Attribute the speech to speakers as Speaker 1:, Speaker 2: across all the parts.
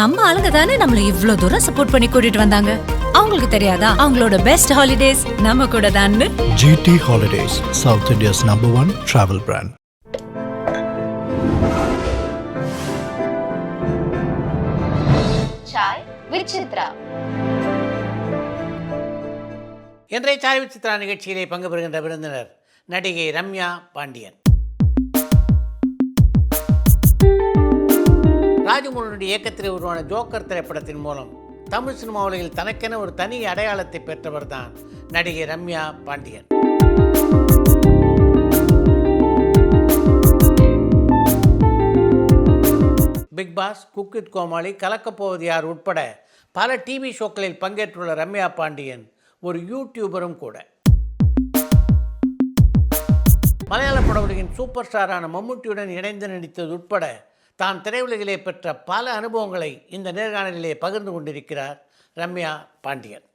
Speaker 1: நம்ம ஆளுங்க தானே நம்மள இவ்ளோ தூரம் சப்போர்ட் பண்ணி கூட்டிட்டு வந்தாங்க. அவங்களுக்கு தெரியாதா அவங்களோட பெஸ்ட் ஹாலிடேஸ் நம்ம கூட தான்னு.
Speaker 2: GT Holidays, South India's #1 travel brand.
Speaker 3: Sai Vichitra.
Speaker 4: இன்றைய சாய் விசித்ரா நிகழ்ச்சியிலே பங்கு பெறுகின்ற விருந்தினர் நடிகை ரம்யா பாண்டியன். ராஜமௌலியுடைய இயக்கத்தில் உருவான ஜோக்கர் திரைப்படத்தின் மூலம் தமிழ் சினிமா உலகில் தனக்கென ஒரு தனி அடையாளத்தை பெற்றவர் தான் நடிகை Ramya Pandian. Bigg Boss, cook with Comali, Kalakkapovathu Yaar உட்பட பல டிவி ஷோக்களில் பங்கேற்றுள்ள ரம்யா பாண்டியன் ஒரு யூடியூபரும் கூட. மலையாள பட உலகின் சூப்பர் ஸ்டாரான மம்முட்டியுடன் இணைந்து நடித்தது உட்பட தான் திரையுலகிலே பெற்ற பல அனுபவங்களை இந்த நேர்காணலிலே பகிர்ந்து கொண்டிருக்கிறார் ரம்யா பாண்டியன்.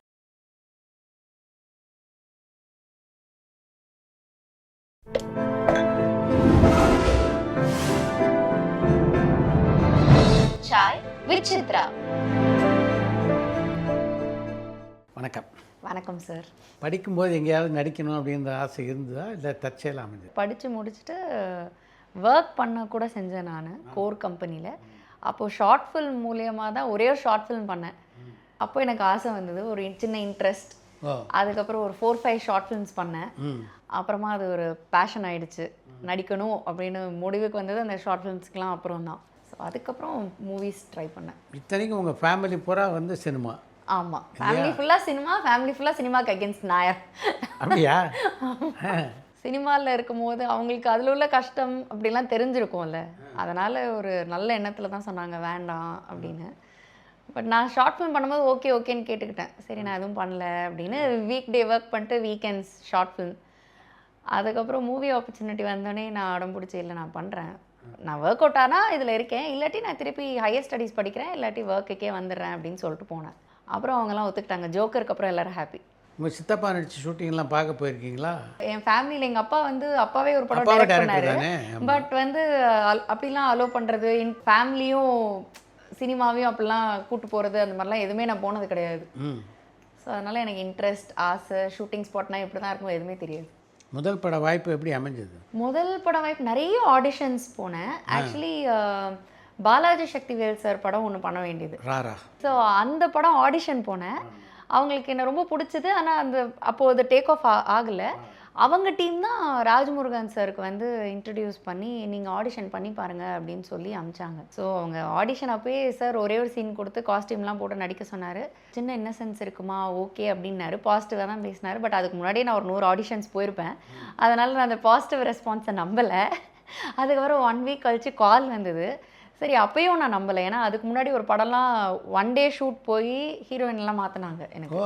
Speaker 3: சாய் விசித்ரா.
Speaker 4: வணக்கம்.
Speaker 5: வணக்கம் சார்.
Speaker 4: படிக்கும்போது எங்கேயாவது நடிக்கணும் அப்படின்ற ஆசை இருந்ததா, இல்லை தற்செயல் அமைஞ்சது?
Speaker 5: படித்து முடிச்சுட்டு ஒர்க் பண்ண கூட செஞ்சேன் நான் கோர் கம்பெனியில். அப்போது ஷார்ட் ஃபில்ம் மூலியமாக தான் ஒரே ஒரு ஷார்ட் ஃபில்ம் பண்ணேன். அப்போ எனக்கு ஆசை வந்தது, ஒரு சின்ன இன்ட்ரெஸ்ட். அதுக்கப்புறம் ஒரு 4-5 ஷார்ட் ஃபில்ம்ஸ் பண்ணேன். அப்புறமா அது ஒரு பேஷன் ஆகிடுச்சு, நடிக்கணும் அப்படின்னு முடிவுக்கு வந்தது அந்த ஷார்ட் ஃபில்ம்ஸ்க்கெலாம் அப்புறம் தான். ஸோ அதுக்கப்புறம் மூவிஸ் ட்ரை பண்ணேன்.
Speaker 4: இத்தனைக்கும் உங்கள் ஃபேமிலி பூரா வந்து சினிமா?
Speaker 5: ஆமாம், ஃபேமிலி ஃபுல்லாக சினிமா, ஃபேமிலி ஃபுல்லாக சினிமாக்கு அகேன்ஸ்ட் நாயர்.
Speaker 4: அப்படியா?
Speaker 5: சினிமாவில் இருக்கும்போது அவங்களுக்கு அதில் உள்ள கஷ்டம் அப்படிலாம் தெரிஞ்சிருக்கும்ல, அதனால் ஒரு நல்ல எண்ணத்தில் தான் சொன்னாங்க வேண்டாம் அப்படின்னு. பட் நான் ஷார்ட் ஃபிலிம் பண்ணும்போது ஓகேன்னு கேட்டுக்கிட்டேன். சரி நான் எதுவும் பண்ணல அப்படின்னு வீக் டே ஒர்க் பண்ணிட்டு வீக்கெண்ட்ஸ் ஷார்ட் ஃபிலிம். அதுக்கப்புறம் மூவி ஆப்பர்ச்சுனிட்டி வந்தோடனே நான் அடம் பிடிச்சி இல்லை நான் பண்ணுறேன், நான் ஒர்க் அவுட் ஆனால் இதில் இருக்கேன், இல்லாட்டி நான் திருப்பி ஹையர் ஸ்டடீஸ் படிக்கிறேன், இல்லாட்டி ஒர்க்குக்கே வந்துடுறேன் அப்படின்னு சொல்லிட்டு போனேன். அப்புறம் அவங்கெல்லாம் ஒத்துக்கிட்டாங்க. ஜோக்கருக்கு அப்புறம் எல்லோரும் ஹாப்பி.
Speaker 4: உங்கள் சித்தப்பா நடிச்சு ஷூட்டிங்லாம் பார்க்க போயிருக்கீங்களா?
Speaker 5: என் ஃபேமிலியில் எங்கள் அப்பா வந்து அப்பாவே ஒரு படம் டைரக்ட் பண்ணாரு. பட் வந்து அப்படிலாம் அலோவ் பண்ணுறது, என் ஃபேமிலியும் சினிமாவையும் அப்படிலாம் கூட்டு போகிறது அந்த மாதிரிலாம் எதுவுமே நான் போனது கிடையாது. ஸோ அதனால் எனக்கு இன்ட்ரெஸ்ட், ஆசை, ஷூட்டிங் ஸ்பாட்னா இப்படி தான் இருக்கும் எதுவுமே தெரியாது.
Speaker 4: முதல் பட வாய்ப்பு எப்படி அமைஞ்சது?
Speaker 5: முதல் பட வாய்ப்பு நிறைய ஆடிஷன்ஸ் போனேன். ஆக்சுவலி பாலாஜி சக்திவேல் சார் படம் ஒன்று பண்ண வேண்டியது. ஸோ அந்த படம் ஆடிஷன் போனேன். அவங்களுக்கு என்ன ரொம்ப பிடிச்சது. ஆனால் அந்த அப்போது டேக் ஆஃப் ஆகலை. அவங்க டீம் தான் ராஜ்முருகன் சாருக்கு வந்து இன்ட்ரடியூஸ் பண்ணி நீங்கள் ஆடிஷன் பண்ணி பாருங்கள் அப்படின்னு சொல்லி அமிச்சாங்க. ஸோ அவங்க ஆடிஷன் அப்போயே சார் ஒரே ஒரு சீன் கொடுத்து காஸ்டியூம்லாம் போட்டு நடிக்க சொன்னார். சின்ன இன்னசென்ஸ் இருக்குமா, ஓகே அப்படின்னாரு. பாசிட்டிவாக தான் பேசினார். பட் அதுக்கு முன்னாடியே நான் ஒரு 100 ஆடிஷன்ஸ் போயிருப்பேன். அதனால் நான் அந்த பாசிட்டிவ் ரெஸ்பான்ஸை நம்பலை. அதுக்கப்புறம் 1 வீக் கழித்து கால் வந்தது. சரி அப்பயும் நான் நம்பலை. ஏன்னா அதுக்கு முன்னாடி ஒரு படம்லாம் 1 டே ஷூட் போய் ஹீரோயின்லாம் மாற்றினாங்க எனக்கு.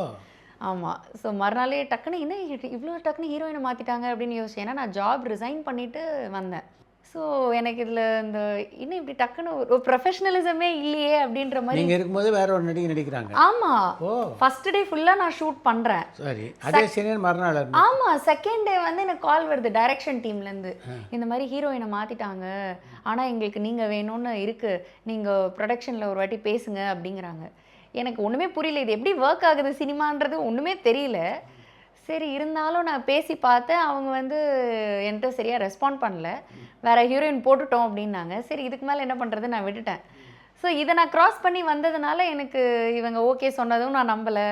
Speaker 5: ஆமாம். ஸோ மறுநாளே டக்குன்னு என்ன இவ்வளோ டக்குன்னு ஹீரோயினை மாற்றிட்டாங்க அப்படின்னு யோசிச்சேன். ஏன்னா நான் ஜாப் ரிசைன் பண்ணிவிட்டு வந்தேன். ஸோ எனக்கு இதில் இந்த இன்னும் இப்படி டக்குன்னு ஒரு ப்ரொஃபஷனலிசமே இல்லையே அப்படின்ற மாதிரி.
Speaker 4: நீங்கள் இருக்கும்போது வேற ஒரு நடிகை நடிக்கிறாங்க?
Speaker 5: ஆமாம். ஃபர்ஸ்ட் டே ஃபுல்லாக நான் ஷூட் பண்ணுறேன்.
Speaker 4: சரி, அதே சீனியர் மறுநாள்?
Speaker 5: ஆமாம். செகண்ட் டே வந்து எனக்கு கால் வருது டைரக்ஷன் டீம்லேருந்து, இந்த மாதிரி ஹீரோயினை மாற்றிட்டாங்க, ஆனால் எங்களுக்கு நீங்கள் வேணும்னு இருக்குது, நீங்கள் ப்ரொடக்ஷனில் ஒரு வாட்டி பேசுங்க அப்படிங்கிறாங்க. எனக்கு ஒன்றுமே புரியல, இது எப்படி ஒர்க் ஆகுது சினிமான்றது ஒன்றுமே தெரியல. சரி இருந்தாலும் நான் பேசி பார்த்தேன். அவங்க வந்து என்கிட்ட சரியாக ரெஸ்பாண்ட் பண்ணல, வேறு ஹீரோயின் போட்டுட்டோம் அப்படின்னாங்க. சரி இதுக்கு மேலே என்ன பண்ணுறது, நான் விட்டுட்டேன். ஸோ இதை நான் க்ராஸ் பண்ணி வந்ததுனால எனக்கு இவங்க ஓகே சொன்னதும் நான் நம்பலை.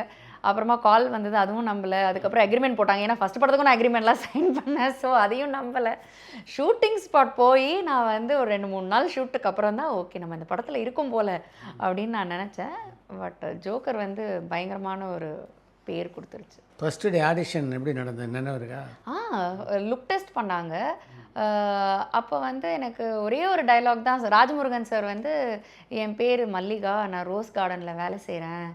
Speaker 5: அப்புறமா கால் வந்தது, அதுவும் நம்பலை. அதுக்கப்புறம் அக்ரிமெண்ட் போட்டாங்க. ஏன்னா ஃபஸ்ட் படத்துக்கும் நான் அக்ரிமெண்ட்லாம் சைன் பண்ணேன். ஸோ அதையும் நம்பலை. ஷூட்டிங் ஸ்பாட் போய் நான் வந்து ஒரு 2-3 நாள் ஷூட்டுக்கு அப்புறம் தான் ஓகே நம்ம இந்த படத்தில் இருக்கும் போல் அப்படின்னு நான் நினச்சேன். பட் ஜோக்கர் வந்து பயங்கரமான ஒரு பேர் கொடுத்துருச்சு.
Speaker 4: ஃபஸ்ட்டு டே ஆடிஷன் எப்படி நடந்தது நினைவு இருக்கா?
Speaker 5: லுக் டெஸ்ட் பண்ணாங்க. அப்போ வந்து எனக்கு ஒரே ஒரு டைலாக் தான். ராஜமுருகன் சார் வந்து என் பேர் மல்லிகா, நான் ரோஸ் கார்டனில் வேலை செய்கிறேன்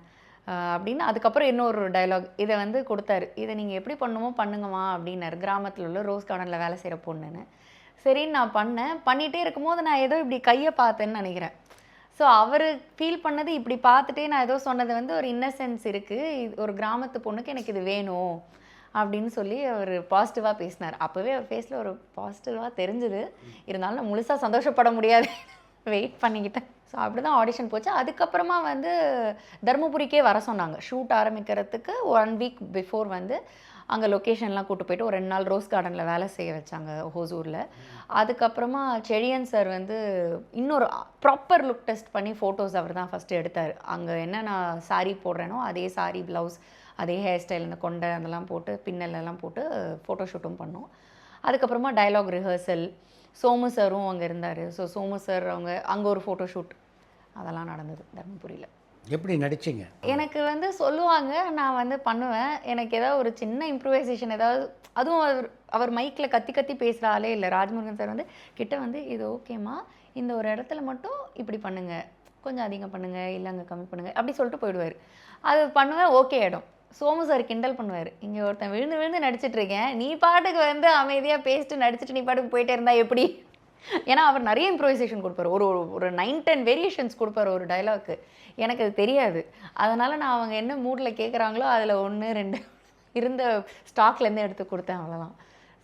Speaker 5: அப்படின்னு. அதுக்கப்புறம் இன்னொரு டைலாக் இதை வந்து கொடுத்தாரு, இதை நீங்கள் எப்படி பண்ணுமோ பண்ணுங்கம்மா அப்படின்னாரு. கிராமத்தில் உள்ள ரோஸ் கார்டனில் வேலை செய்கிற பொண்ணுன்னு. சரின்னு நான் பண்ணேன். பண்ணிகிட்டே இருக்கும்போது நான் ஏதோ இப்படி கையை பார்த்தேன்னு நினைக்கிறேன். ஸோ அவர் ஃபீல் பண்ணது இப்படி பார்த்துட்டே நான் ஏதோ சொன்னது வந்து ஒரு இன்னசென்ஸ் இருக்குது, ஒரு கிராமத்து பொண்ணுக்கு எனக்கு இது வேணும் அப்படின்னு சொல்லி அவர் பாசிட்டிவாக பேசினார். அப்போவே அவர் ஃபேஸில் ஒரு பாசிட்டிவாக தெரிஞ்சுது. இருந்தாலும் நான் முழுசாக சந்தோஷப்பட முடியாது. வெயிட் பண்ணிக்கிட்டேன். ஸோ அப்படி தான் ஆடிஷன் போச்சு. அதுக்கப்புறமா வந்து தருமபுரிக்கே வர சொன்னாங்க. ஷூட் ஆரம்பிக்கிறதுக்கு 1 வீக் பிஃபோர் வந்து அங்கே லொக்கேஷன்லாம் கூட்டு போயிட்டு ஒரு 2 நாள் ரோஸ் கார்டனில் வேலை செய்ய வச்சாங்க ஹோசூரில். அதுக்கப்புறமா செழியன் சார் வந்து இன்னொரு ப்ராப்பர் லுக் டெஸ்ட் பண்ணி ஃபோட்டோஸ் அவர் தான் ஃபஸ்ட்டு எடுத்தார். அங்கே என்ன நான் சாரீ போடுறேனோ அதே சாரீ ப்ளவுஸ் அதே ஹேர் ஸ்டைல் இந்த கொண்டை அதெல்லாம் போட்டு பின்னலெல்லாம் போட்டு ஃபோட்டோ ஷூட்டும் பண்ணோம். அதுக்கப்புறமா டயலாக் ரிஹர்சல், சோமு சாரும் அங்கே இருந்தார். ஸோ சோமு சார் அங்கே ஒரு ஃபோட்டோ ஷூட் அதெல்லாம் நடந்தது தர்மபுரியில்.
Speaker 4: எப்படி நடிச்சிங்க?
Speaker 5: எனக்கு வந்து சொல்லுவாங்க, நான் வந்து பண்ணுவேன். எனக்கு ஏதாவது ஒரு சின்ன இம்ப்ரூவைசேஷன் ஏதாவது, அதுவும் அவர் மைக்கில் கத்தி கத்தி பேசுகிற ஆளே இல்லை. ராஜ்முருகன் சார் வந்து கிட்ட வந்து இது ஓகேம்மா, இந்த ஒரு இடத்துல மட்டும் இப்படி பண்ணுங்கள், கொஞ்சம் அதிகம் பண்ணுங்கள், இல்லை அங்கே கம்மி பண்ணுங்கள் அப்படி சொல்லிட்டு போயிடுவார். அது பண்ணுவேன், ஓகே ஆகிடும். சோமு சார் கிண்டல் பண்ணுவார், இங்கே ஒருத்தன் விழுந்து விழுந்து நடிச்சிட்ருக்கேன், நீ பாட்டுக்கு வந்து அமைதியாக பேசிட்டு நடிச்சிட்டு நீ பாட்டுக்கு போயிட்டே இருந்தா எப்படி? ஏன்னா அவர் நிறைய இம்ப்ரோவைசேஷன் கொடுப்பார். ஒரு 9-10 வேரியேஷன்ஸ் கொடுப்பார் ஒரு டைலாக்கு. எனக்கு அது தெரியாது. அதனால் நான் அவங்க என்ன மூடில் கேட்குறாங்களோ அதில் 1-2 இருந்த ஸ்டாக்லேருந்து எடுத்து கொடுத்தேன், அவ்வளோதான்.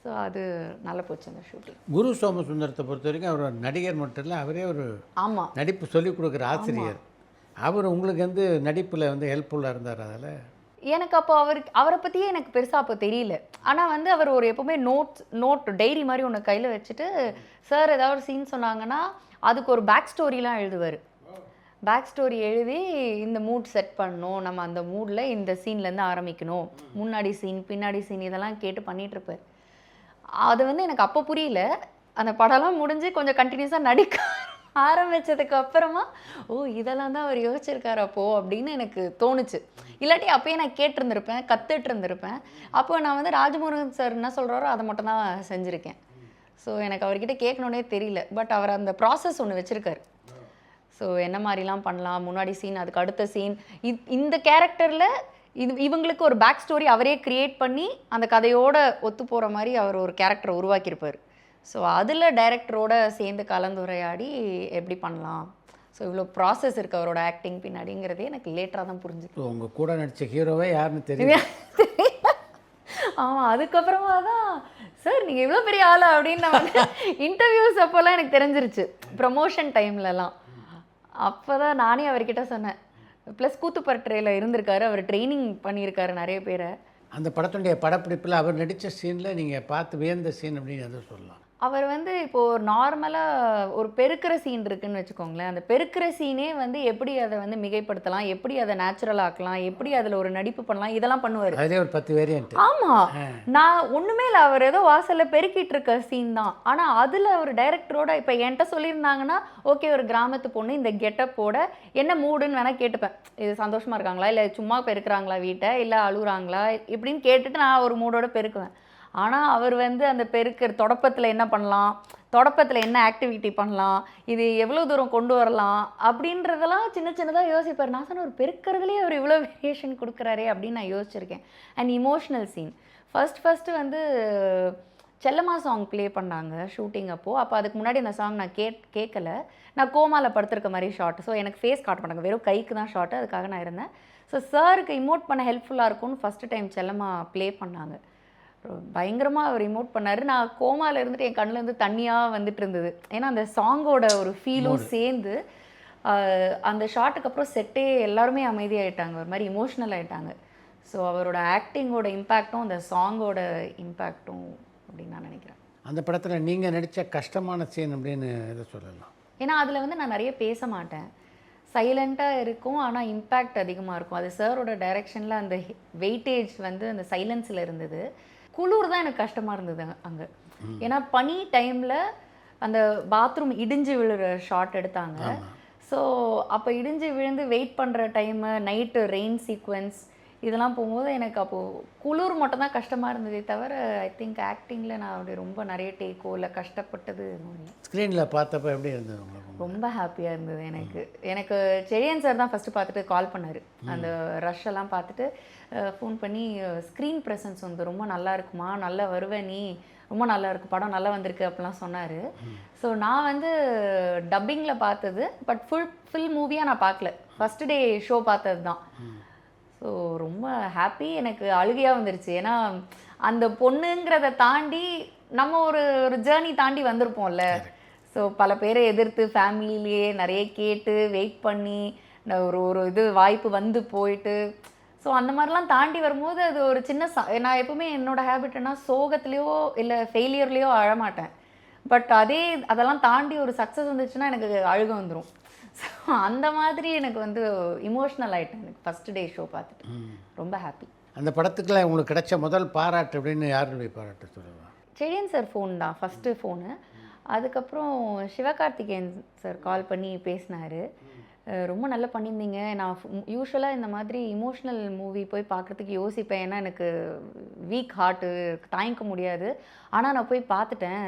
Speaker 5: ஸோ அது நல்லா போச்சு அந்த ஷூட்டிங்.
Speaker 4: குரு சோமசுந்தரத்தை பொறுத்த வரைக்கும் அவர் நடிகர் மட்டும் இல்லை, அவரே ஒரு
Speaker 5: ஆமாம்
Speaker 4: நடிப்பு சொல்லிக் கொடுக்குற ஆசிரியர். அவர் உங்களுக்கு வந்து நடிப்பில் வந்து ஹெல்ப்ஃபுல்லாக இருந்தார். அதில்
Speaker 5: எனக்கு அப்போ அவரை பற்றியே எனக்கு பெருசாக அப்போ தெரியல. ஆனால் வந்து அவர் ஒரு எப்போவுமே நோட் டைரி மாதிரி ஒன்று கையில் வச்சுட்டு சார் ஏதாவது ஒரு சீன் சொன்னாங்கன்னா அதுக்கு ஒரு பேக் ஸ்டோரிலாம் எழுதுவார். பேக் ஸ்டோரி எழுதி இந்த மூட் செட் பண்ணணும், நம்ம அந்த மூடில் இந்த சீன்லேருந்து ஆரம்பிக்கணும், முன்னாடி சீன் பின்னாடி சீன் இதெல்லாம் கேட்டு பண்ணிகிட்ருப்பார். அது வந்து எனக்கு அப்போ புரியல. அந்த படம்லாம் முடிஞ்சு கொஞ்சம் கண்டினியூஸாக நடிக்க ஆரம்பித்ததுக்கு அப்புறமா ஓ இதெல்லாம் தான் அவர் யோசிச்சிருக்காரு அப்போது அப்படின்னு எனக்கு தோணுச்சு. இல்லாட்டி அப்போயே நான் கேட்டிருந்திருப்பேன், கற்றுட்டு இருந்திருப்பேன். அப்போ நான் வந்து ராஜமுருகன் சார் என்ன சொல்கிறாரோ அதை மட்டும் தான் செஞ்சுருக்கேன். ஸோ எனக்கு அவர்கிட்ட கேட்கணுன்னே தெரியல. பட் அவர் அந்த ப்ராசஸ் ஒன்று வச்சுருக்காரு. ஸோ என்ன மாதிரிலாம் பண்ணலாம், முன்னாடி சீன் அதுக்கு அடுத்த சீன், இந்த கேரக்டரில் இவங்களுக்கு ஒரு பேக் ஸ்டோரி அவரே க்ரியேட் பண்ணி அந்த கதையோடு ஒத்து போகிற மாதிரி அவர் ஒரு கேரக்டரை உருவாக்கியிருப்பார். ஸோ அதில் டைரக்டரோட சேர்ந்து கலந்துரையாடி எப்படி பண்ணலாம், ஸோ இவ்வளோ ப்ராசஸ் இருக்குது அவரோட ஆக்டிங் பின்னாடிங்கிறதே எனக்கு லேட்டராக தான் புரிஞ்சுது.
Speaker 4: உங்கள் கூட நடித்த ஹீரோவே யாருன்னு தெரியும்.
Speaker 5: ஆமாம், அதுக்கப்புறமா தான் சார் நீங்கள் இவ்வளோ பெரிய ஆளா அப்படின்னு நம்ம இன்டர்வியூஸ் அப்போல்லாம் எனக்கு தெரிஞ்சிருச்சு, ப்ரமோஷன் டைம்லலாம். அப்போ தான் நானே அவர்கிட்ட சொன்னேன். ப்ளஸ் கூத்துப்பரட்டுறையில் இருந்திருக்காரு, அவர் ட்ரைனிங் பண்ணியிருக்காரு நிறைய பேரை.
Speaker 4: அந்த படத்துடைய படப்பிடிப்பில் அவர் நடித்த சீனில் நீங்கள் பார்த்து வியந்த சீன் அப்படின்னு எதை சொல்லலாம்?
Speaker 5: அவர் வந்து இப்போது நார்மலாக ஒரு பெருக்கிற சீன் இருக்குதுன்னு வச்சுக்கோங்களேன். அந்த பெருக்கிற சீனே வந்து எப்படி அதை வந்து மிகைப்படுத்தலாம், எப்படி அதை நேச்சுரல் ஆக்கலாம், எப்படி அதில் ஒரு நடிப்பு பண்ணலாம், இதெல்லாம் பண்ணுவார்.
Speaker 4: அதே ஒரு 10 வேரியன்ட்.
Speaker 5: ஆமாம், நான் ஒன்றுமே இல்லை, அவர் ஏதோ வாசலில் பெருக்கிட்டு இருக்க சீன் தான். ஆனால் அதில் ஒரு டைரக்டரோட இப்போ என்கிட்ட சொல்லியிருந்தாங்கன்னா ஓகே ஒரு கிராமத்து பொண்ணு இந்த கெட்டப்போட என்ன மூடுன்னு வேணால் கேட்டுப்பேன். இது சந்தோஷமாக இருக்காங்களா, இல்லை சும்மா பெருக்குறாங்களா வீட்டை, இல்லை அழுகுறாங்களா இப்படின்னு கேட்டுட்டு நான் ஒரு மூடோட பெருக்குவேன். ஆனால் அவர் வந்து அந்த பெருக்கிற தொடப்பத்தில் என்ன பண்ணலாம், தொடப்பத்தில் என்ன ஆக்டிவிட்டி பண்ணலாம், இது எவ்வளோ தூரம் கொண்டு வரலாம் அப்படின்றதெல்லாம் சின்ன சின்னதாக யோசிப்பார். நான் சொன்ன ஒரு பெருக்கிறதுலேயே அவர் இவ்வளோ வேரியேஷன் கொடுக்குறாரே அப்படின்னு நான் யோசிச்சிருக்கேன். அண்ட் இமோஷ்னல் சீன் ஃபஸ்ட்டு வந்து செல்லம்மா சாங் ப்ளே பண்ணாங்க ஷூட்டிங் அப்போது. அப்போ அதுக்கு முன்னாடி அந்த சாங் நான் கேட்கல. நான் கோமாவில் படுத்திருக்க மாதிரி ஷார்ட். ஸோ எனக்கு ஃபேஸ் காட்ட மாட்டாங்க, வெறும் கைக்கு தான் ஷார்ட்டு. அதுக்காக நான் இருந்தேன். ஸோ சாருக்கு இமோட் பண்ண ஹெல்ப்ஃபுல்லாக இருக்கும்னு ஃபஸ்ட்டு டைம் செல்லம்மா ப்ளே பண்ணாங்க. பயங்கரமாக அவர் இமோட் பண்ணார். நான் கோமாவில் இருந்துட்டு என் கண்ணிலேருந்து தண்ணியாக வந்துட்டு இருந்தது. ஏன்னா அந்த சாங்கோட ஒரு ஃபீலும் சேர்ந்து அந்த ஷாட்டுக்கு அப்புறம் செட்டே எல்லாருமே அமைதியாகிட்டாங்க, ஒரு மாதிரி இமோஷ்னல் ஆகிட்டாங்க. ஸோ அவரோட ஆக்டிங்கோட இம்பேக்டும் அந்த சாங்கோட இம்பேக்டும் அப்படின்னு நான் நினைக்கிறேன்.
Speaker 4: அந்த படத்தில் நீங்கள் நடித்த கஷ்டமான சீன் அப்படின்னு எதை சொல்லலாம்?
Speaker 5: ஏன்னா அதில் வந்து நான் நிறைய பேச மாட்டேன், சைலண்ட்டாக இருக்கும், ஆனால் இம்பேக்ட் அதிகமாக இருக்கும். அது சாரோட டைரெக்ஷனில் அந்த வெயிட்டேஜ் வந்து அந்த சைலன்ஸில் இருந்தது. குளிர் தான் எனக்கு கஷ்டமாக இருந்தது அங்கே. ஏன்னா பனி டைமில் அந்த பாத்ரூம் இடிஞ்சு விழுற ஷாட் எடுத்தாங்க. ஸோ அப்போ இடிஞ்சு விழுந்து வெயிட் பண்ணுற டைமு, நைட்டு ரெயின் சீக்வன்ஸ் இதெல்லாம் போகும்போது எனக்கு அப்போது குளிர் மட்டும் தான் கஷ்டமாக இருந்ததே தவிர ஐ திங்க் ஆக்டிங்கில் நான் அப்படி ரொம்ப நிறைய டேக்கோ இல்லை கஷ்டப்பட்டது
Speaker 4: ஸ்க்ரீனில் பார்த்தப்போ எப்படி இருந்தது உங்களுக்கு?
Speaker 5: ரொம்ப ஹாப்பியாக இருந்தது எனக்கு செழியன் சார் தான் ஃபஸ்ட்டு பார்த்துட்டு கால் பண்ணார். அந்த ரஷ் எல்லாம் பார்த்துட்டு ஃபோன் பண்ணி ஸ்க்ரீன் ப்ரெசன்ஸ் வந்து ரொம்ப நல்லா இருக்குமா, நல்லா வருவேன் நீ, ரொம்ப நல்லா இருக்குது படம், நல்லா வந்திருக்கு அப்படிலாம் சொன்னார். ஸோ நான் வந்து டப்பிங்கில் பார்த்தது, பட் ஃபுல் மூவியாக நான் பார்க்கல, ஃபஸ்ட்டு டே ஷோ பார்த்தது தான். ஸோ ரொம்ப ஹாப்பி, எனக்கு அழுகையாக வந்துருச்சு. ஏன்னா அந்த பொண்ணுங்கிறத தாண்டி நம்ம ஒரு ஜேர்னி தாண்டி வந்திருப்போம்ல. ஸோ ஸோ பல பேரை எதிர்த்து ஃபேமிலியிலேயே நிறைய கேட்டு வெயிட் பண்ணி ஒரு இது வாய்ப்பு வந்து போயிட்டு, ஸோ அந்த மாதிரிலாம் தாண்டி வரும்போது அது ஒரு சின்ன நான் எப்பவுமே என்னோட ஹேபிட்னா சோகத்துலேயோ இல்லை ஃபெயிலியர்லேயோ அழமாட்டேன். பட் அதெல்லாம் தாண்டி ஒரு சக்ஸஸ் வந்துச்சுன்னா எனக்கு அழுக வந்துடும். ஸோ அந்த மாதிரி எனக்கு வந்து இமோஷ்னல் ஆகிட்டேன் எனக்கு ஃபஸ்ட் டே ஷோ பார்த்துட்டு. ரொம்ப ஹாப்பி.
Speaker 4: அந்த படத்துக்குள்ள உங்களுக்கு கிடைச்ச முதல் பாராட்டு அப்படின்னு யாருடைய பாராட்டு சொல்லுவாங்க?
Speaker 5: செழியன் சார் ஃபோன் தான் ஃபஸ்ட்டு ஃபோனு. அதுக்கப்புறம் சிவகார்த்திகேயன் சார் கால் பண்ணி பேசினார். ரொம்ப நல்லா பண்ணியிருந்தீங்க. நான் யூஸ்வலாக இந்த மாதிரி இமோஷ்னல் மூவி போய் பார்க்குறதுக்கு யோசிப்பேன். ஏன்னா எனக்கு வீக் ஹார்ட்டு தாங்கிக்க முடியாது. ஆனால் நான் போய் பார்த்துட்டேன்.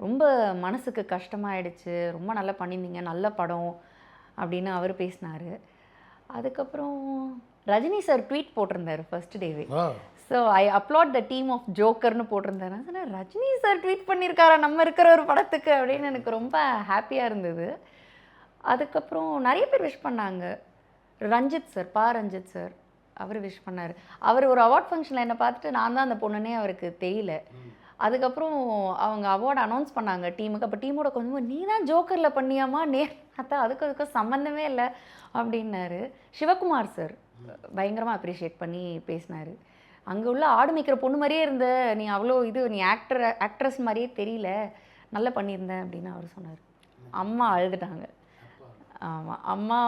Speaker 5: ரொம்ப மனசுக்கு கஷ்டமாயிடுச்சு. ரொம்ப நல்லா பண்ணியிருந்தீங்க, நல்ல படம் அப்படின்னு அவர் பேசினார். அதுக்கப்புறம் ரஜினி சார் ட்வீட் போட்டிருந்தார் ஃபர்ஸ்ட் டேவே. So I applaud the team of ஜோக்கர்னு போட்டிருந்தாரு. ஆனால் ரஜினி சார் ட்வீட் பண்ணியிருக்காரா நம்ம இருக்கிற ஒரு படத்துக்கு அப்படின்னு எனக்கு ரொம்ப ஹாப்பியாக இருந்தது. அதுக்கப்புறம் நிறைய பேர் விஷ் பண்ணாங்க. ரஞ்சித் சார், ரஞ்சித் சார் அவர் விஷ் பண்ணார். அவர் ஒரு அவார்ட் ஃபங்க்ஷனில் என்னை பார்த்துட்டு நான் தான் அந்த பொண்ணுன்னே அவருக்கு தெரியல. அதுக்கப்புறம் அவங்க அவார்டு அனௌன்ஸ் பண்ணாங்க டீமுக்கு. அப்போ டீமோட கொஞ்சம் நீ தான் ஜோக்கரில் பண்ணியாமா அதான் அதுக்கும் சம்மந்தமே இல்லை அப்படின்னாரு. சிவகுமார் சார் பயங்கரமாக அப்ரிஷியேட் பண்ணி பேசினார். அங்கே உள்ள ஆடு மேய்க்கிற பொண்ணு மாதிரியே இருந்த நீ, அவ்வளோ நீ ஆக்ட்ரஸ் மாதிரியே தெரியல, நல்லா பண்ணியிருந்தேன் அப்படின்னு அவர் சொன்னார். அம்மா அழுதுட்டாங்க. ஆமாம், அம்மா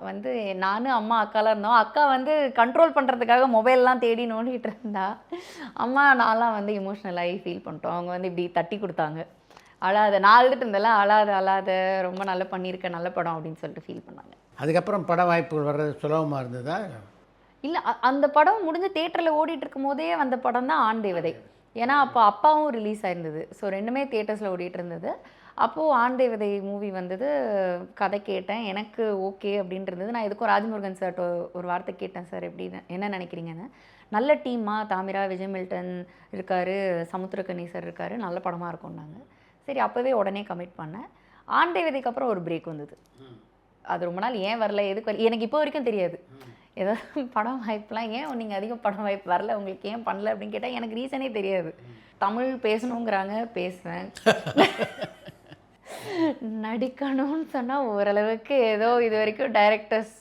Speaker 5: வந்து நானும் அம்மா அக்காலாம் இருந்தோம். அக்கா வந்து கண்ட்ரோல் பண்ணுறதுக்காக மொபைல்லாம் தேடி நோண்டிகிட்டு இருந்தா. அம்மா நான்லாம் வந்து இமோஷ்னலாகி ஃபீல் பண்ணிட்டோம். அவங்க வந்து இப்படி தட்டி கொடுத்தாங்க. அழாத, நான் அழுதுட்டு இருந்தேன்ல, அழாத ரொம்ப நல்லா பண்ணியிருக்கேன், நல்ல படம் அப்படின்னு சொல்லிட்டு ஃபீல் பண்ணாங்க.
Speaker 4: அதுக்கப்புறம் பட வாய்ப்புகள் வர்றது சுலபமாக இருந்ததா?
Speaker 5: இல்லை, அந்த படம் முடிஞ்சு தேட்டரில் ஓடிட்டு இருக்கும் போதே வந்த படம் தான் ஆண் தேவதை. ஏன்னா அப்போ அப்பாவும் ரிலீஸ் ஆயிருந்தது. ஸோ ரெண்டுமே தேட்டர்ஸில் ஓடிட்டு இருந்தது. அப்போது ஆண் தேவதை மூவி வந்தது. கதை கேட்டேன், எனக்கு ஓகே அப்படின்றது. நான் எதுக்கும் ராஜமுருகன் சார்ட்ட ஒரு வார்த்தை கேட்டேன், சார் எப்படி என்ன நினைக்கிறீங்கன்னு. நல்ல டீமாக தாமிரா, விஜய் மில்டன் இருக்கார், சமுத்திரக்கனி சார் இருக்கார், நல்ல படமாக இருக்கும்னாங்க. சரி, அப்போவே உடனே கமிட் பண்ணேன். ஆண் தேவதைக்கு அப்புறம் ஒரு பிரேக் வந்தது. அது ரொம்ப நாள் ஏன் வரல, எதுக்கு வரல எனக்கு இப்போ வரைக்கும் தெரியாது. ஏதாவது படம் வாய்ப்புலாம் ஏன் நீங்கள் அதிகம் படம் வாய்ப்பு வரல, உங்களுக்கு ஏன் பண்ணல அப்படின்னு கேட்டால் எனக்கு ரீசனே தெரியாது. தமிழ் பேசணுங்கிறாங்க, பேசுவேன். நடிக்கணும்னு சொன்னால் ஓரளவுக்கு ஏதோ இது வரைக்கும் டைரக்டர்ஸ்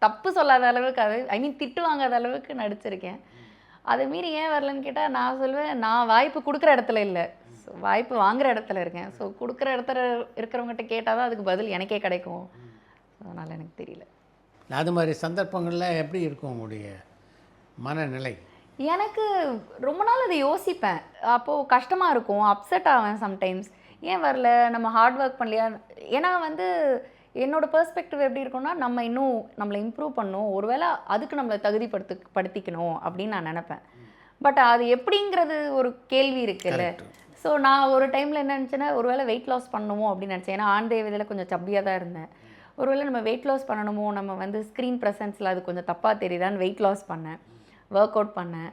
Speaker 5: தப்பு சொல்லாத அளவுக்கு, அது திட்டு வாங்காத அளவுக்கு நடிச்சிருக்கேன். அதை மீறி ஏன் வரலன்னு கேட்டால் நான் சொல்வேன், நான் வாய்ப்பு கொடுக்குற இடத்துல இல்லை, வாய்ப்பு வாங்குகிற இடத்துல இருக்கேன். ஸோ கொடுக்குற இடத்துல இருக்கிறவங்ககிட்ட கேட்டால் தான் அதுக்கு பதில் எனக்கே கிடைக்கும். அதனால் எனக்கு தெரியல.
Speaker 4: அது மாதிரி சந்தர்ப்பங்களில் எப்படி இருக்கும் உங்களுடைய மனநிலை?
Speaker 5: எனக்கு ரொம்ப நாள் அதை யோசிப்பேன். அப்போது கஷ்டமாக இருக்கும், அப்செட் ஆவேன் சம்டைம்ஸ். ஏன் வரல, நம்ம ஹார்ட் ஒர்க் பண்ணலையா? ஏன்னா வந்து என்னோடய பெர்ஸ்பெக்டிவ் எப்படி இருக்குன்னா, நம்ம இன்னும் நம்மளை இம்ப்ரூவ் பண்ணணும், ஒருவேளை அதுக்கு நம்மளை தகுதிப்படுத்திக்கணும் அப்படின்னு நான் நினப்பேன். பட் அது எப்படிங்கிறது ஒரு கேள்வி இருக்குல்ல. ஸோ நான் ஒரு டைமில் என்ன நினச்சேன்னா, ஒருவேளை வெயிட் லாஸ் பண்ணணுமோ அப்படின்னு நினச்சேன். ஏன்னா ஆண் தேவதையில் கொஞ்சம் சப்பியாக தான் இருந்தேன். ஒருவேளை நம்ம வெயிட் லாஸ் பண்ணணுமோ, நம்ம வந்து ஸ்க்ரீன் ப்ரெசன்ஸில் அது கொஞ்சம் தப்பாக தெரியுதான்னு வெயிட் லாஸ் பண்ணேன், ஒர்க் அவுட் பண்ணேன்.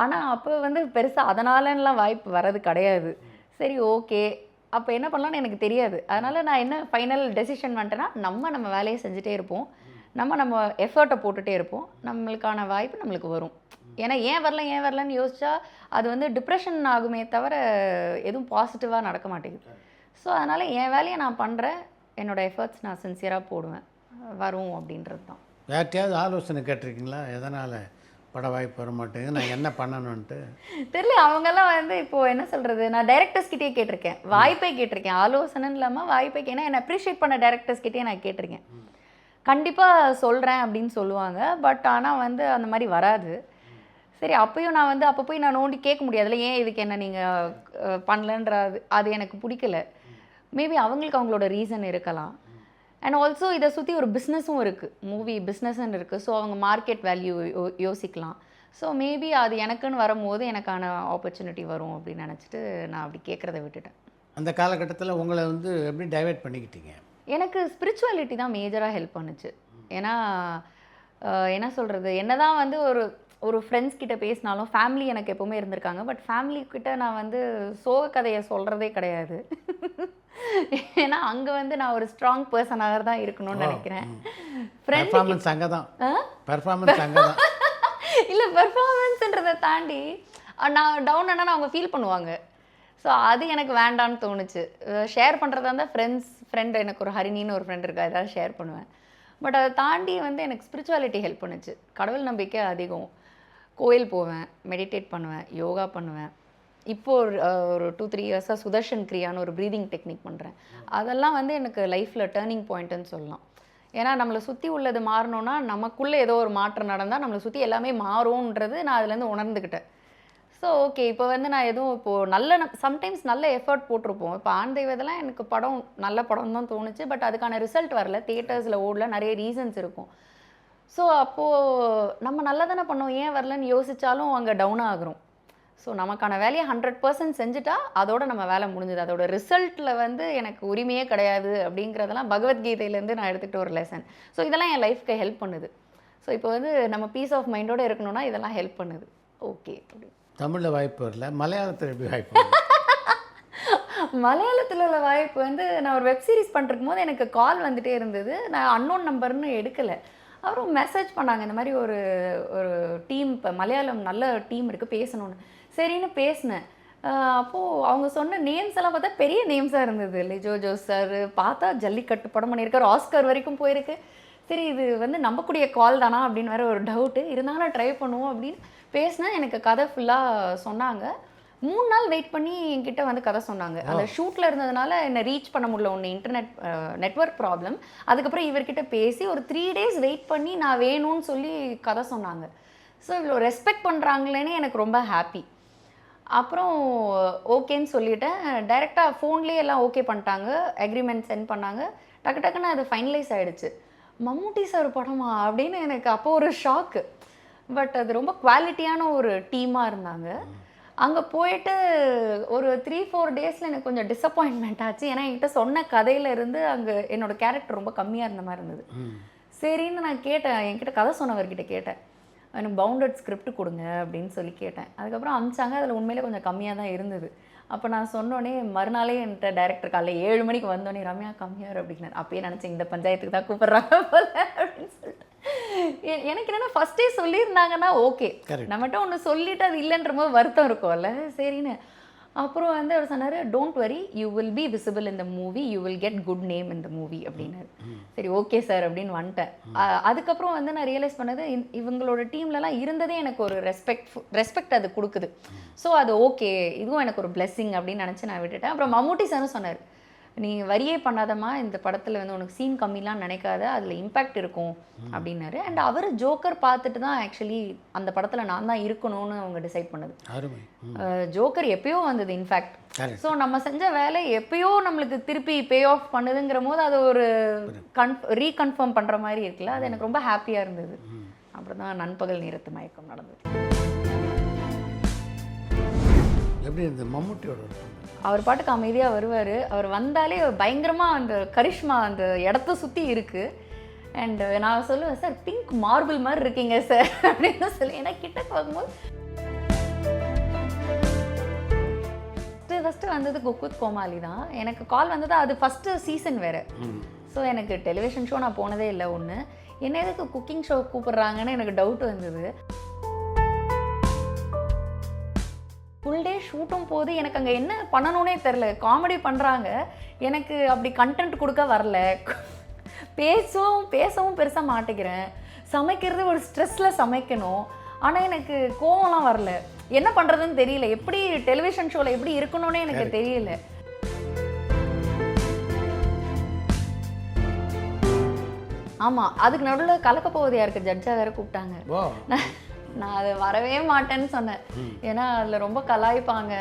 Speaker 5: ஆனால் அப்போ வந்து பெருசாக அதனாலலாம் வாய்ப்பு வர்றது கிடையாது. சரி, ஓகே, அப்போ என்ன பண்ணலான்னு எனக்கு தெரியாது. அதனால் நான் என்ன ஃபைனல் டெசிஷன் பண்ணிட்டேன்னா, நம்ம வேலையை செஞ்சுட்டே இருப்போம், நம்ம எஃபர்ட்டை போட்டுகிட்டே இருப்போம், நம்மளுக்கான வாய்ப்பு நம்மளுக்கு வரும். ஏன்னா ஏன் வரலன்னு யோசிச்சா அது வந்து டிப்ரெஷன் ஆகுமே தவிர எதுவும் பாசிட்டிவாக நடக்க மாட்டேங்குது. ஸோ அதனால் என் வேலையை நான் பண்ணுறேன், என்னோடய எஃபர்ட்ஸ் நான் சின்சியராக போடுவேன், வரும் அப்படின்றது தான்.
Speaker 4: யார்கிட்டையாவது ஆலோசனை கேட்டிருக்கீங்களா, எதனால் பட வாய்ப்பு வர மாட்டேங்குது, நான் என்ன பண்ணணுன்ட்டு?
Speaker 5: தெரியல, அவங்கெல்லாம் வந்து இப்போது என்ன சொல்கிறது, நான் டைரக்டர்ஸ்கிட்டே கேட்டிருக்கேன், வாய்ப்பை கேட்டிருக்கேன், ஆலோசனைன்னு இல்லாமல் வாய்ப்பை. ஏன்னா என்னை அப்ரிஷியேட் பண்ண டைரக்டர்ஸ்கிட்டே நான் கேட்டிருக்கேன். கண்டிப்பாக சொல்கிறேன் அப்படின்னு சொல்லுவாங்க. பட் ஆனால் வந்து அந்த மாதிரி வராது. சரி, அப்போயும் நான் வந்து அப்போ போய் நான் நோண்டி கேட்க முடியாதுல்ல, ஏன் இதுக்கு என்ன நீங்கள் பண்ணலன்றது, அது எனக்கு பிடிக்கல. மேபி அவங்களுக்கு அவங்களோட ரீசன் இருக்கலாம். அண்ட் ஆல்சோ இதை சுற்றி ஒரு பிஸ்னஸும் இருக்குது, மூவி பிஸ்னஸ்ன்னு இருக்குது. ஸோ அவங்க மார்க்கெட் வேல்யூ யோசிக்கலாம். ஸோ மேபி அது எனக்குன்னு வரும்போது எனக்கான ஆப்பர்ச்சுனிட்டி வரும் அப்படின்னு நினச்சிட்டு நான் அப்படி கேட்குறத விட்டுட்டேன்.
Speaker 4: அந்த காலகட்டத்தில் உங்களை வந்து எப்படி டைவெர்ட் பண்ணிக்கிட்டீங்க?
Speaker 5: எனக்கு ஸ்பிரிச்சுவாலிட்டி தான் மேஜராக ஹெல்ப் பண்ணுச்சு. ஏன்னா என்ன சொல்கிறது, என்ன தான் வந்து ஒரு ஃப்ரெண்ட்ஸ் கிட்ட பேசினாலும், ஃபேமிலி எனக்கு எப்போவுமே இருந்திருக்காங்க. பட் ஃபேமிலி கிட்ட நான் வந்து சோக கதையை சொல்கிறதே கிடையாது. ஏன்னா அங்கே வந்து நான் ஒரு ஸ்ட்ராங் பர்சனாக தான் இருக்கணும்னு நினைக்கிறேன்.
Speaker 4: பெர்ஃபார்மன்ஸ் அங்கே தான், பெர்ஃபார்மன்ஸ் அங்கே தான்.
Speaker 5: இல்லை, பெர்ஃபார்மன்ஸ்ன்றதை தாண்டி நான் டவுன் ஆனால் அவங்க ஃபீல் பண்ணுவாங்க. ஸோ அது எனக்கு வேண்டான்னு தோணுச்சு. ஷேர் பண்ணுறதா இருந்தால் ஃப்ரெண்ட் எனக்கு ஒரு ஹரிணின்னு ஒரு ஃப்ரெண்ட் இருக்கா, ஏதாவது ஷேர் பண்ணுவேன். பட் அதை தாண்டி வந்து எனக்கு ஸ்பிரிச்சுவாலிட்டி ஹெல்ப் பண்ணுச்சு. கடவுள் நம்பிக்கை அதிகம். கோயில் போவேன், மெடிடேட் பண்ணுவேன், யோகா பண்ணுவேன். இப்போது ஒரு 2-3 இயர்ஸாக சுதர்ஷன் கிரியான்னு ஒரு ப்ரீதிங் டெக்னிக் பண்ணுறேன். அதெல்லாம் வந்து எனக்கு லைஃப்பில் டேர்னிங் பாயிண்ட்டுன்னு சொல்லலாம். ஏன்னா நம்மளை சுற்றி உள்ளது மாறணும்னா நமக்குள்ளே ஏதோ ஒரு மாற்றம் நடந்தால் நம்மளை சுற்றி எல்லாமே மாறும்ன்றது நான் அதுலேருந்து உணர்ந்துக்கிட்டேன். ஸோ ஓகே, இப்போ வந்து நான் எதுவும் இப்போது சம்டைம்ஸ் நல்ல எஃபர்ட் போட்டிருப்போம். இப்போ ஆண் தெய்வதெல்லாம் எனக்கு நல்ல படம் தான் தோணுச்சு. பட் அதுக்கான ரிசல்ட் வரல, தியேட்டர்ஸில் ஓடல, நிறைய ரீசன்ஸ் இருக்கும். ஸோ அப்போது நம்ம நல்லா தானே பண்ணோம், ஏன் வரலன்னு யோசித்தாலும் அங்கே டவுன் ஆகுறோம். ஸோ நமக்கான வேலையை 100% செஞ்சுட்டா அதோட நம்ம வேலை முடிஞ்சுது. அதோட ரிசல்ட்டில் வந்து எனக்கு உரிமையே கிடையாது அப்படிங்கிறதெல்லாம் பகவத்கீதையிலேருந்து நான் எடுத்துக்கிட்ட ஒரு லெசன். ஸோ இதெல்லாம் என் லைஃப்க்கு ஹெல்ப் பண்ணுது. ஸோ இப்போ வந்து நம்ம பீஸ் ஆஃப் மைண்டோடு இருக்கணும்னா இதெல்லாம் ஹெல்ப் பண்ணுது. ஓகே, அப்படி
Speaker 4: தமிழில் வாய்ப்பு வரல, மலையாளத்தில் எப்படி வாய்ப்பு?
Speaker 5: மலையாளத்தில் உள்ள வாய்ப்பு வந்து நான் ஒரு வெப் சீரிஸ் பண்ணிருக்கும் போது எனக்கு கால் வந்துகிட்டே இருந்தது. நான் அன்னோன் நம்பர்னு எடுக்கலை. அப்புறம் மெசேஜ் பண்ணாங்க, இந்த மாதிரி ஒரு டீம், இப்போ மலையாளம் நல்ல டீம் இருக்குது பேசணுன்னு. சரின்னு பேசினேன். அப்போது அவங்க சொன்ன நேம்ஸ் எல்லாம் பார்த்தா பெரிய நேம்ஸாக இருந்தது. லிஜோ ஜோஸ் சார் பார்த்தா ஜல்லிக்கட்டு படம் பண்ணியிருக்காரு, ஆஸ்கர் வரைக்கும் போயிருக்கு. சரி, இது வந்து நம்பக்கூடிய கால் தானா அப்படின்னு வேறு ஒரு டவுட்டு இருந்தாலும் ட்ரை பண்ணுவோம் அப்படின்னு பேசினேன். எனக்கு கதை ஃபுல்லாக சொன்னாங்க. 3 நாள் வெயிட் பண்ணி என்கிட்ட வந்து கதை சொன்னாங்க. அந்த ஷூட்டில் இருந்ததுனால என்னை ரீச் பண்ண முடியல, ஒன்று நெட்வொர்க் ப்ராப்ளம். அதுக்கப்புறம் இவர்கிட்ட பேசி ஒரு 3 டேஸ் வெயிட் பண்ணி நான் வேணும்னு சொல்லி கதை சொன்னாங்க. ஸோ இவ்வளோ ரெஸ்பெக்ட் பண்ணுறாங்களேன்னு எனக்கு ரொம்ப ஹாப்பி. அப்புறம் ஓகேன்னு சொல்லிவிட்டேன். டைரெக்டாக ஃபோன்லேயே எல்லாம் ஓகே பண்ணிட்டாங்க, அக்ரிமெண்ட் சென்ட் பண்ணாங்க. டக்குன்னு அது ஃபைனலைஸ் ஆகிடுச்சு. மம்முட்டி சார் படமா அப்படின்னு எனக்கு அப்போ ஒரு ஷாக்கு. பட் அது ரொம்ப குவாலிட்டியான ஒரு டீமாக இருந்தாங்க. அங்கே போயிட்டு ஒரு 3-4 டேஸில் எனக்கு கொஞ்சம் டிசப்பாயின்மெண்ட் ஆச்சு. ஏன்னா என்கிட்ட சொன்ன கதையில இருந்து அங்கே என்னோடய கேரக்டர் ரொம்ப கம்மியாக இருந்த மாதிரி இருந்தது. சரின்னு நான் கேட்டேன், என்கிட்ட கதை சொன்னவர்கிட்ட கேட்டேன், எனக்கு பவுண்டட் ஸ்கிரிப்ட் கொடுங்க அப்படின்னு சொல்லி கேட்டேன். அதுக்கப்புறம் அமிச்சாங்க. அதில் உண்மையிலே கொஞ்சம் கம்மியாக தான் இருந்தது. அப்போ நான் சொன்னோடனே மறுநாளே என்கிட்ட டைரக்டர் காலையில் 7 மணிக்கு வந்தோடனே ரம்யா கம்மியார் அப்படின்னாரு. அப்பயே நினச்சேன் இந்த பஞ்சாயத்துக்கு தான் கூப்பிட்றாங்க போல அப்படின்னு சொல்லிட்டு. எனக்கு என்னென்னா ஃபஸ்ட்டே சொல்லியிருந்தாங்கன்னா ஓகே, நம்மகிட்ட ஒன்று சொல்லிவிட்டு அது இல்லைன்ற போது வருத்தம் இருக்கும்ல. சரின்னு அப்புறம் வந்து அவர் சொன்னார், don't worry, you will be visible in the movie, you will get good name in the movie அப்படின்னாரு. சரி ஓகே சார் அப்படின்னு வந்துட்டேன். அதுக்கப்புறம் வந்து நான் ரியலைஸ் பண்ணது, இவங்களோட டீம்லலாம் இருந்ததே எனக்கு ஒரு ரெஸ்பெக்ட் அது கொடுக்குது. ஸோ அது ஓகே, இதுவும் எனக்கு ஒரு பிளெஸ்ஸிங் அப்படின்னு நினச்சி நான் விட்டுட்டேன். அப்புறம் மம்முட்டி சாரும் சொன்னார், நீ வரியே பண்ணாதம்மா, இந்த படத்தில் வந்து உனக்கு சீன் கம்மிலாம் நினைக்காத, அதில் இம்பேக்ட் இருக்கும் அப்படின்னாரு. அண்ட் அவர் ஜோக்கர் பார்த்துட்டு தான் ஆக்சுவலி அந்த படத்தில் நான் தான் இருக்கணும்னு அவங்க டிசைட் பண்ணது. ஜோக்கர் எப்பயோ வந்தது இன்ஃபேக்ட். ஸோ நம்ம செஞ்ச வேலை எப்பயோ நம்மளுக்கு திருப்பி பே ஆஃப் பண்ணுதுங்கிற போது அது ஒரு ரீகன்ஃபார்ம் பண்ணுற மாதிரி இருக்குல்ல, அது எனக்கு ரொம்ப ஹாப்பியாக இருந்தது. அப்புறம் தான் நண்பகல் நேரத்து மயக்கம் நடந்தது.
Speaker 4: எப்படி இருந்தது மம்முட்டியோட?
Speaker 5: அவர் பாட்டுக்கு அமைதியாக வருவார். அவர் வந்தாலே பயங்கரமாக அந்த கரிஷ்மா அந்த இடத்த சுற்றி இருக்குது. அண்ட் நான் சொல்லுவேன், சார் பிங்க் மார்பிள் மாதிரி இருக்கீங்க சார் அப்படின்னு சொல்லி. ஏன்னா கிட்ட பார்க்கும்போது ஃபஸ்ட்டு வந்தது குக்குத் கோமாளி தான். எனக்கு கால் வந்தது, அது ஃபஸ்ட்டு சீசன் வேறு. ஸோ எனக்கு டெலிவிஷன் ஷோ நான் போனதே இல்லை. ஒன்று என்ன எதுக்கு குக்கிங் ஷோ கூப்பிட்றாங்கன்னு எனக்கு டவுட் வந்தது. ஃபுல் டே ஷூட்டும் போது எனக்கு அங்கே என்ன பண்ணணுன்னே தெரில. காமெடி பண்ணுறாங்க, எனக்கு அப்படி கண்டென்ட் கொடுக்க வரல. பேசவும் பெருசாக மாட்டேங்கிறேன். சமைக்கிறது ஒரு ஸ்ட்ரெஸ்ஸில் சமைக்கணும். ஆனால் எனக்கு கோவம்லாம் வரல. என்ன பண்ணுறதுன்னு தெரியல. எப்படி டெலிவிஷன் ஷோவில் எப்படி இருக்கணும்னே எனக்கு தெரியல. ஆமாம், அதுக்கு நடுவில் கலக்க போகுது யாருக்கு ஜட்ஜாக வேறு கூப்பிட்டாங்க. நான் அது வரவே மாட்டேன்னு சொன்னேன். ஏன்னா அதில் ரொம்ப கலாய்ப்பாங்க.